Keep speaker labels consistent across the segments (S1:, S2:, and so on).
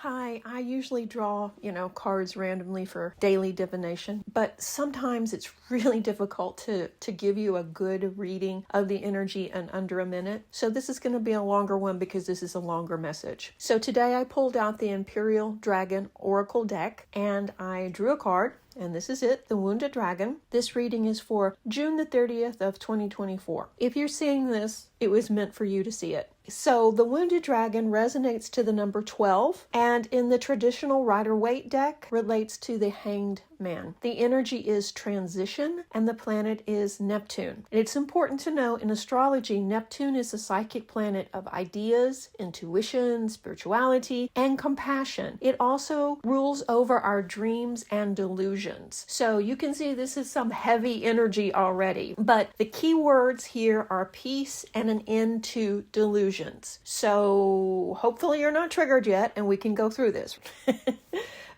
S1: Hi, I usually draw, cards randomly for daily divination, but sometimes it's really difficult to give you a good reading of the energy in under a minute. So this is going to be a longer one because this is a longer message. So today I pulled out the Imperial Dragon Oracle deck and I drew a card. And this is it, the Wounded Dragon. This reading is for June the 30th of 2024. If you're seeing this, it was meant for you to see it. So the Wounded Dragon resonates to the number 12, and in the traditional Rider-Waite deck relates to the Hanged Man. The energy is transition, and the planet is Neptune. And it's important to know in astrology, Neptune is the psychic planet of ideas, intuition, spirituality, and compassion. It also rules over our dreams and delusions. So you can see this is some heavy energy already, but the key words here are peace and an end to delusions. So hopefully you're not triggered yet and we can go through this.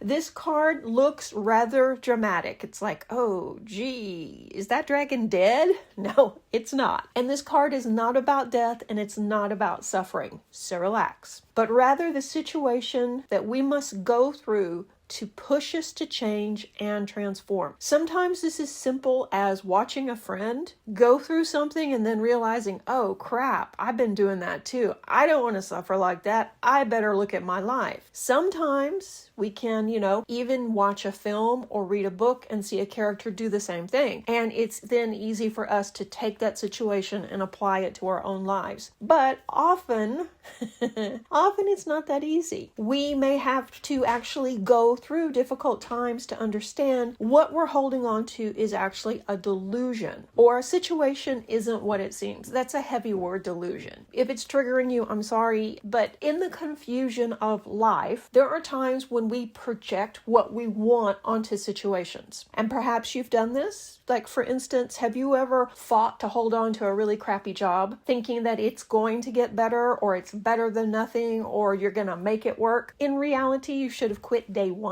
S1: This card looks rather dramatic. It's like, oh, gee, is that dragon dead? No, it's not. And this card is not about death and it's not about suffering. So relax. But rather the situation that we must go through to push us to change and transform. Sometimes this is simple as watching a friend go through something and then realizing, oh crap, I've been doing that too. I don't want to suffer like that. I better look at my life. Sometimes we can, even watch a film or read a book and see a character do the same thing. And it's then easy for us to take that situation and apply it to our own lives. But often it's not that easy. We may have to actually go through difficult times to understand what we're holding on to is actually a delusion, or a situation isn't what it seems. That's a heavy word, delusion. If it's triggering you, I'm sorry, but in the confusion of life, there are times when we project what we want onto situations. And perhaps you've done this. Like, for instance, have you ever fought to hold on to a really crappy job, thinking that it's going to get better, or it's better than nothing, or you're going to make it work? In reality, you should have quit day one.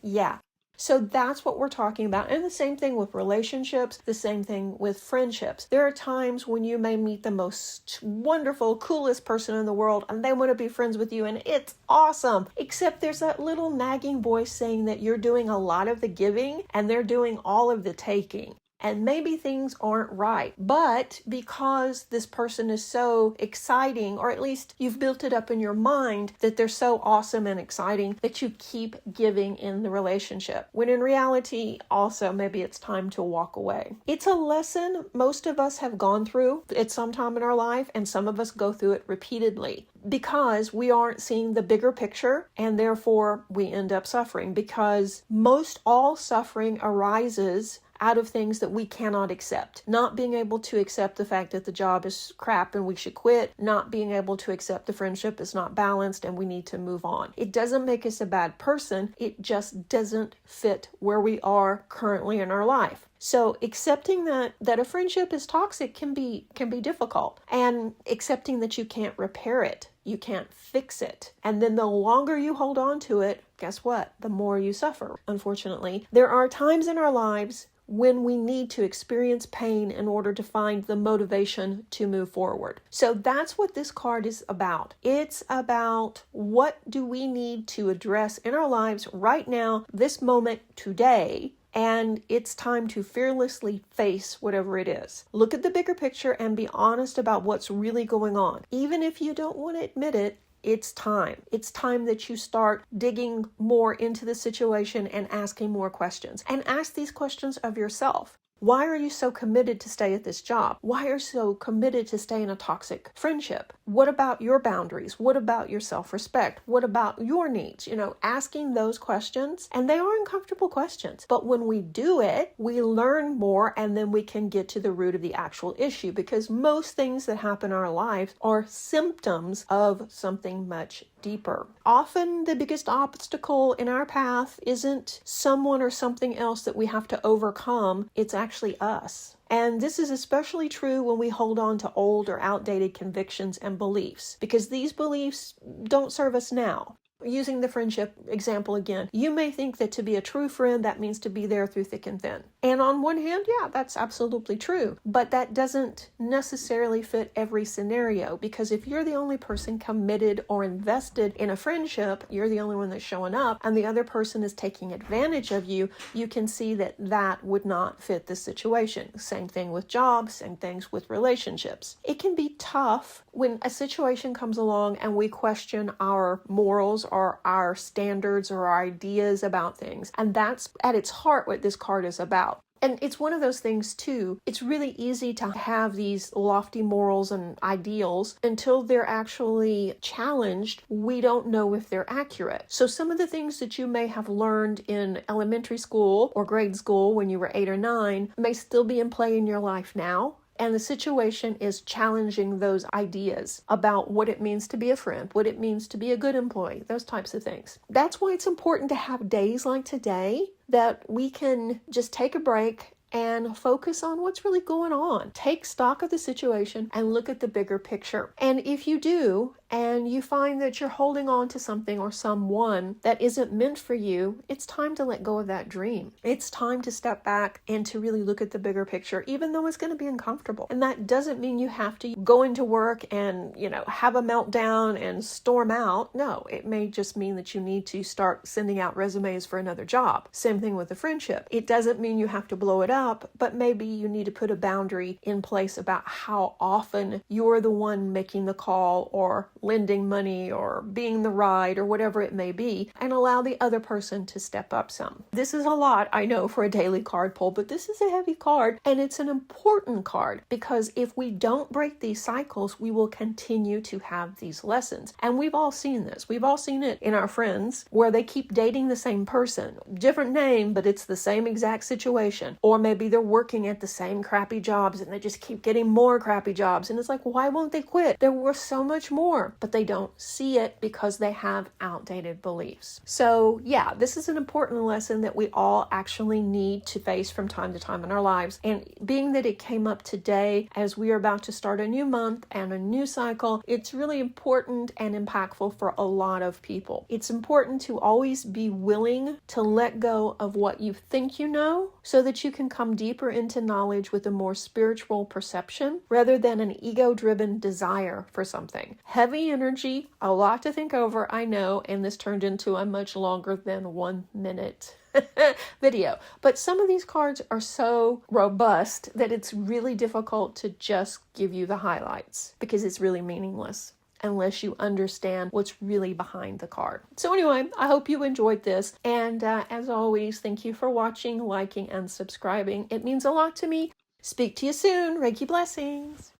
S1: Yeah. So that's what we're talking about. And the same thing with relationships, the same thing with friendships. There are times when you may meet the most wonderful, coolest person in the world, and they want to be friends with you, and it's awesome. Except there's that little nagging voice saying that you're doing a lot of the giving and they're doing all of the taking. And maybe things aren't right. But because this person is so exciting, or at least you've built it up in your mind that they're so awesome and exciting, that you keep giving in the relationship. When in reality, also, maybe it's time to walk away. It's a lesson most of us have gone through at some time in our life, and some of us go through it repeatedly, because we aren't seeing the bigger picture, and therefore we end up suffering, because most all suffering arises out of things that we cannot accept. Not being able to accept the fact that the job is crap and we should quit. Not being able to accept the friendship is not balanced and we need to move on. It doesn't make us a bad person. It just doesn't fit where we are currently in our life. So accepting that a friendship is toxic can be difficult, and accepting that you can't repair it, you can't fix it. And then the longer you hold on to it, guess what? The more you suffer. Unfortunately, there are times in our lives when we need to experience pain in order to find the motivation to move forward. So that's what this card is about. It's about what do we need to address in our lives right now, this moment, today, and it's time to fearlessly face whatever it is. Look at the bigger picture and be honest about what's really going on. Even if you don't want to admit it, it's time. It's time that you start digging more into the situation and asking more questions. And ask these questions of yourself. Why are you so committed to stay at this job? Why are you so committed to stay in a toxic friendship? What about your boundaries? What about your self-respect? What about your needs? Asking those questions. And they are uncomfortable questions. But when we do it, we learn more, and then we can get to the root of the actual issue, because most things that happen in our lives are symptoms of something much deeper. Often the biggest obstacle in our path isn't someone or something else that we have to overcome. It's actually us. And this is especially true when we hold on to old or outdated convictions and beliefs, because these beliefs don't serve us now. Using the friendship example again, you may think that to be a true friend, that means to be there through thick and thin. And on one hand, yeah, that's absolutely true. But that doesn't necessarily fit every scenario, because if you're the only person committed or invested in a friendship, you're the only one that's showing up, and the other person is taking advantage of you, you can see that that would not fit the situation. Same thing with jobs, same things with relationships. It can be tough when a situation comes along and we question our morals or our standards or our ideas about things. And that's at its heart what this card is about. And it's one of those things too, it's really easy to have these lofty morals and ideals until they're actually challenged. We don't know if they're accurate. So some of the things that you may have learned in elementary school or grade school when you were 8 or 9 may still be in play in your life now. And the situation is challenging those ideas about what it means to be a friend, what it means to be a good employee, those types of things. That's why it's important to have days like today that we can just take a break and focus on what's really going on. Take stock of the situation and look at the bigger picture. And if you do, and you find that you're holding on to something or someone that isn't meant for you, it's time to let go of that dream. It's time to step back and to really look at the bigger picture, even though it's going to be uncomfortable. And that doesn't mean you have to go into work and, have a meltdown and storm out. No, it may just mean that you need to start sending out resumes for another job. Same thing with a friendship. It doesn't mean you have to blow it up, but maybe you need to put a boundary in place about how often you're the one making the call or lending money or being the ride or whatever it may be, and allow the other person to step up some. This is a lot, I know, for a daily card pull, but this is a heavy card, and it's an important card, because if we don't break these cycles, we will continue to have these lessons. And we've all seen this. We've all seen it in our friends where they keep dating the same person. Different name, but it's the same exact situation. Or maybe they're working at the same crappy jobs and they just keep getting more crappy jobs. And it's like, why won't they quit? They're worth so much more. But they don't see it because they have outdated beliefs. So yeah, this is an important lesson that we all actually need to face from time to time in our lives. And being that it came up today as we are about to start a new month and a new cycle, it's really important and impactful for a lot of people. It's important to always be willing to let go of what you think you know so that you can come deeper into knowledge with a more spiritual perception rather than an ego-driven desire for something. Heavy energy, a lot to think over, I know, and this turned into a much longer than 1 minute video. But some of these cards are so robust that it's really difficult to just give you the highlights because it's really meaningless unless you understand what's really behind the card. So anyway, I hope you enjoyed this. And as always, thank you for watching, liking, and subscribing. It means a lot to me. Speak to you soon. Reiki blessings.